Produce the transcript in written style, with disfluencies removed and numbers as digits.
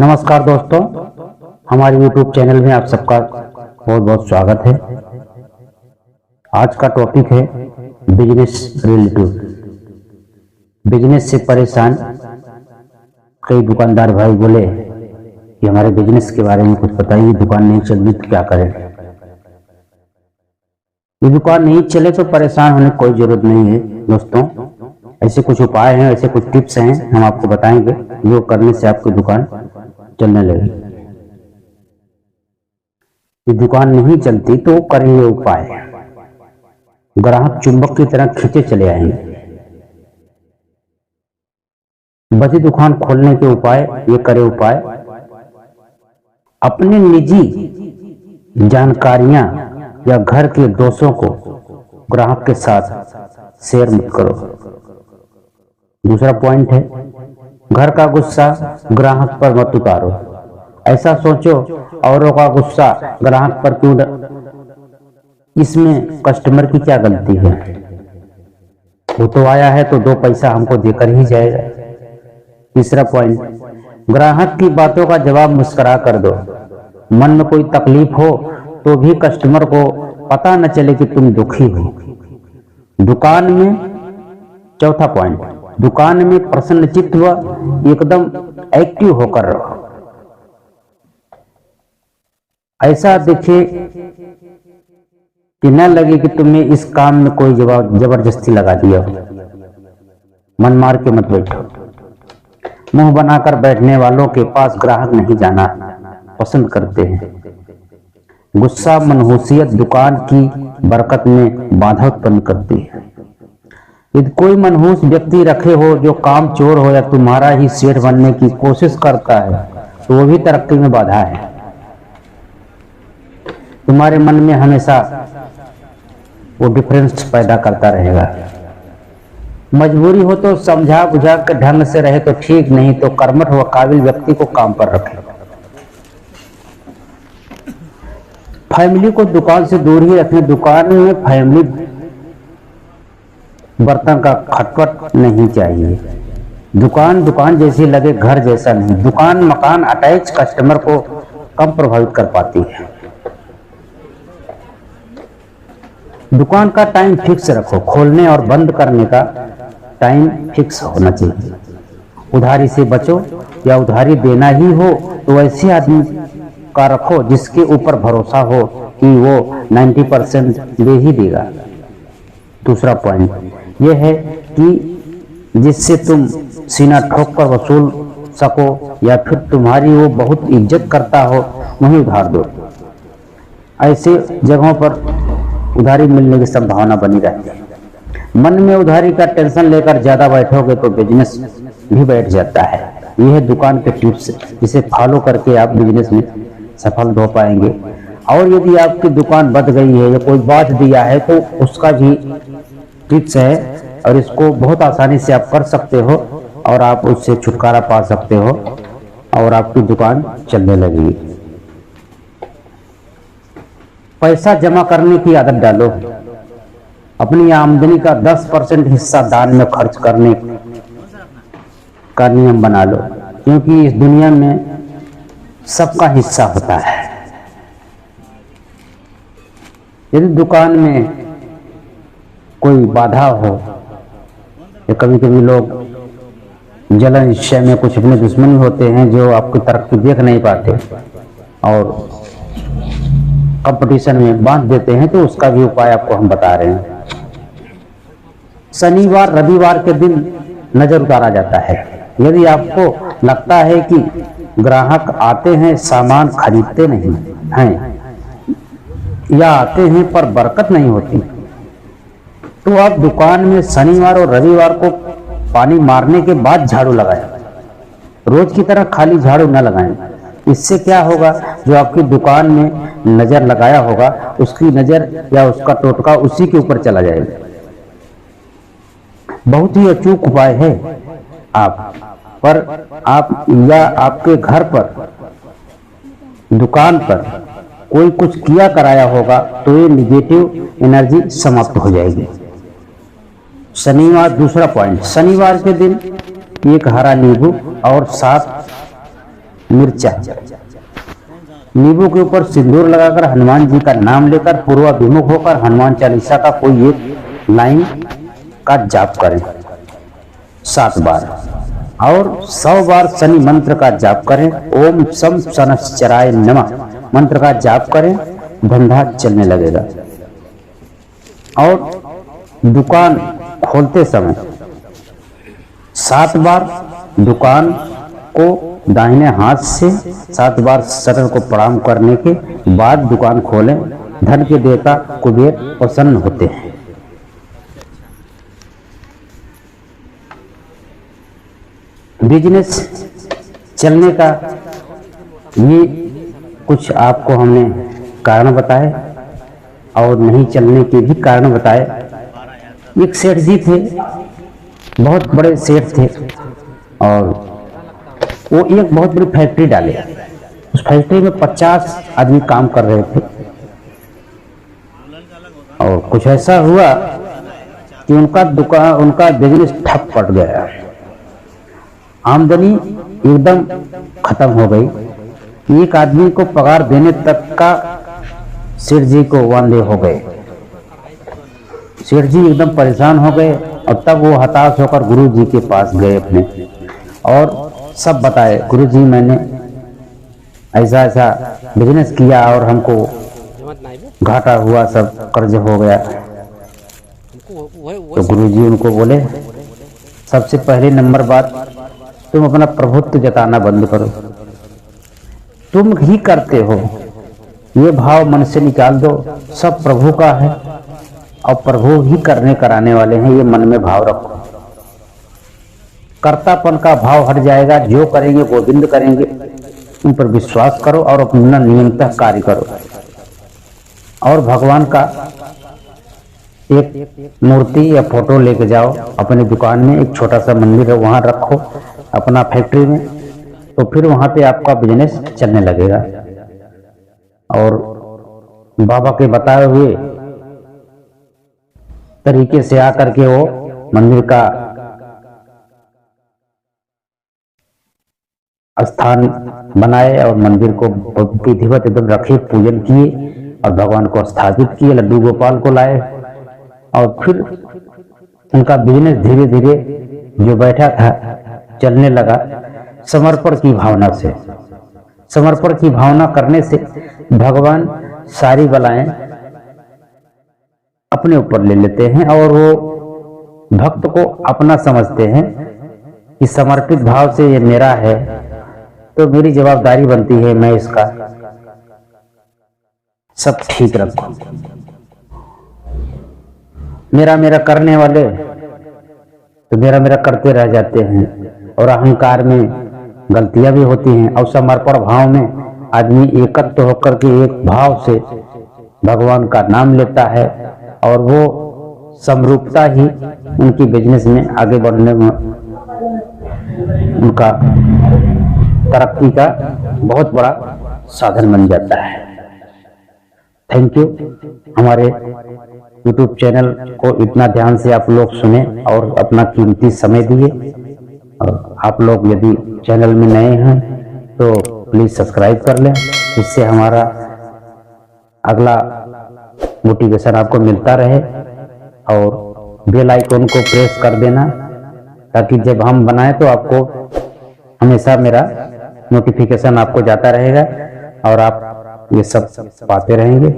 नमस्कार दोस्तों, हमारे YouTube चैनल में आप सबका बहुत बहुत स्वागत है। आज का टॉपिक है बिजनेस रिलेटिव। बिजनेस से परेशान कई दुकानदार भाई बोले कि हमारे बिजनेस के बारे में कुछ बताइए, दुकान नहीं चल रही तो क्या करें। ये दुकान नहीं चले तो परेशान होने की कोई जरूरत नहीं है दोस्तों। ऐसे कुछ उपाय हैं, ऐसे कुछ टिप्स हैं, हम आपको बताएंगे जो करने से आपकी दुकान चलने लगी। ये दुकान नहीं चलती तो करिए उपाय। ग्राहक चुंबक की तरह खींचे चले आएंगे। बची दुकान खोलने के उपाय, ये करे उपाय। अपने निजी जानकारियां या घर के दोषों को ग्राहक के साथ शेयर मत करो। दूसरा पॉइंट है, घर का गुस्सा ग्राहक पर मत उतारो। ऐसा सोचो औरों का गुस्सा ग्राहक पर क्यों, इसमें कस्टमर की क्या गलती है। वो तो आया है तो दो पैसा हमको देकर ही जाएगा। तीसरा पॉइंट, ग्राहक की बातों का जवाब मुस्कुरा कर दो। मन में कोई तकलीफ हो तो भी कस्टमर को पता न चले कि तुम दुखी हो। दुकान में चौथा पॉइंट, दुकान में प्रसन्नचित्त व एकदम एक्टिव होकर रहो। ऐसा देखे कि न लगे कि तुमने इस काम में कोई जबरदस्ती लगा दिया हो। मन मार के मत बैठो। मुंह बनाकर बैठने वालों के पास ग्राहक नहीं जाना पसंद करते हैं। गुस्सा, मनहूसियत दुकान की बरकत में बाधा उत्पन्न करती है। यदि कोई मनहूस व्यक्ति रखे हो जो काम चोर हो या तुम्हारा ही शेर बनने की कोशिश करता है तो वो भी तरक्की में बाधा है। तुम्हारे मन में हमेशा वो डिफरेंस पैदा करता रहेगा। मजबूरी हो तो समझा बुझा के ढंग से रहे तो ठीक, नहीं तो कर्मठ व काबिल व्यक्ति को काम पर रखे। फैमिली को दुकान से दूर ही रखें। दुकान में फैमिली बर्तन का खटपट नहीं चाहिए। दुकान जैसी लगे, घर जैसा नहीं। दुकान मकान अटैच कस्टमर को कम प्रभावित कर पाती है। दुकान का टाइम फिक्स रखो। खोलने और बंद करने का टाइम फिक्स होना चाहिए। उधारी से बचो, या उधारी देना ही हो तो ऐसे आदमी का रखो जिसके ऊपर भरोसा हो कि वो 90% दे ही देगा। दूसरा पॉइंट यह है कि जिससे तुम सीना ठोक कर वसूल सको या फिर तुम्हारी वो बहुत इज्जत करता हो वहीं उधार दो। ऐसे जगहों पर उधारी मिलने की संभावना बनी रहती है। मन में उधारी का टेंशन लेकर ज्यादा बैठोगे तो बिजनेस भी बैठ जाता है। यह है दुकान के टिप्स, जिसे फॉलो करके आप बिजनेस में सफल हो पाएंगे। और यदि आपकी दुकान बच गई है या कोई बात दिया है तो उसका भी टिप्स है और इसको बहुत आसानी से आप कर सकते हो और आप उससे छुटकारा पा सकते हो और आपकी दुकान चलने लगेगी। पैसा जमा करने की आदत डालो। अपनी आमदनी का 10% हिस्सा दान में खर्च करने का नियम बना लो, क्योंकि इस दुनिया में सबका हिस्सा होता है। यदि दुकान में कोई बाधा हो या कभी कभी लोग जलन विषय में कुछ अपने दुश्मन होते हैं जो आपकी तरक्की देख नहीं पाते और कंपटीशन में बांध देते हैं, तो उसका भी उपाय आपको हम बता रहे हैं। शनिवार रविवार के दिन नजर उतारा जाता है। यदि आपको लगता है कि ग्राहक आते हैं सामान खरीदते नहीं हैं या आते हैं पर बरकत नहीं होती, तो आप दुकान में शनिवार और रविवार को पानी मारने के बाद झाड़ू लगाएं। रोज की तरह खाली झाड़ू न लगाएं। इससे क्या होगा, जो आपकी दुकान में नजर लगाया होगा उसकी नजर या उसका टोटका उसी के ऊपर चला जाएगा। बहुत ही अचूक उपाय है। आप या आपके घर पर दुकान पर कोई कुछ किया कराया होगा तो ये निगेटिव एनर्जी समाप्त हो जाएगी। शनिवार, दूसरा पॉइंट, शनिवार के दिन एक हरा नींबू और 7 मिर्चा। नींबू के ऊपर सिंदूर लगाकर हनुमान जी का नाम लेकर पूर्वाभिमुख होकर हनुमान चालीसा का कोई एक लाइन का जाप करें 7 बार, और 100 बार शनि मंत्र का जाप करें। ओम सम शनश्चराय नमः मंत्र का जाप करें, धंधा चलने लगेगा। और दुकान खोलते समय 7 बार दुकान को दाहिने हाथ से 7 बार शटर को प्रणाम करने के बाद दुकान खोलें। धन के देवता कुबेर प्रसन्न होते हैं। बिजनेस चलने का ये कुछ आपको हमने कारण बताए और नहीं चलने के भी कारण बताए। एक सेठ जी थे, बहुत बड़े सेठ थे, और वो एक बहुत बड़ी फैक्ट्री डाले। उस फैक्ट्री में 50 आदमी काम कर रहे थे, और कुछ ऐसा हुआ कि उनका बिजनेस ठप पड़ गया। आमदनी एकदम खत्म हो गई। एक आदमी को पगार देने तक का सेठ जी को वांदे हो गए। सेठ जी एकदम परेशान हो गए, और तब वो हताश होकर गुरु जी के पास गए अपने, और सब बताए, गुरु जी मैंने ऐसा ऐसा बिजनेस किया और हमको घाटा हुआ, सब कर्ज हो गया। तो गुरु जी उनको बोले, सबसे पहले नंबर बात, तुम अपना प्रभुत्व जताना बंद करो। तुम ही करते हो, ये भाव मन से निकाल दो। सब प्रभु का है और प्रभु ही करने कराने वाले हैं, ये मन में भाव रखो। कर्तापन का भाव हट जाएगा। जो करेंगे गोविंद करेंगे, उन पर विश्वास करो और अपना नियंत्रण कार्य करो। और भगवान का एक मूर्ति या फोटो लेके जाओ अपनी दुकान में, एक छोटा सा मंदिर है वहां रखो अपना फैक्ट्री में, तो फिर वहां पे आपका बिजनेस चलने लगेगा। और बाबा के बताए हुए तरीके से आकर के वो मंदिर का स्थान बनाए और मंदिर को विधिवत एकदम रखे, पूजन किए और भगवान को स्थापित किए, लड्डू गोपाल को लाए, और फिर उनका बिजनेस धीरे धीरे जो बैठा था चलने लगा। समर्पण की भावना से, समर्पण की भावना करने से भगवान सारी बलाएं अपने ऊपर ले लेते हैं, और वो भक्त को अपना समझते हैं कि समर्पित भाव से ये मेरा है, तो मेरी जवाबदारी बनती है मैं इसका सब ठीक रखूं। मेरा मेरा करने वाले तो मेरा मेरा करते रह जाते हैं, और अहंकार में गलतियां भी होती हैं। और समर्पण भाव में आदमी एकत्र होकर के एक भाव से भगवान का नाम लेता है, और वो समरूपता ही उनकी बिजनेस में आगे बढ़ने में उनका तरक्की का बहुत बड़ा साधन बन जाता है। Thank you. हमारे YouTube चैनल को इतना ध्यान से आप लोग सुने और अपना कीमती समय दिए। और आप लोग यदि चैनल में नए हैं तो प्लीज सब्सक्राइब कर लें, इससे हमारा अगला मोटिवेशन आपको मिलता रहे। और बेल आइकन को प्रेस कर देना, ताकि जब हम बनाएं तो आपको हमेशा मेरा नोटिफिकेशन आपको जाता रहेगा और आप ये सब पाते रहेंगे।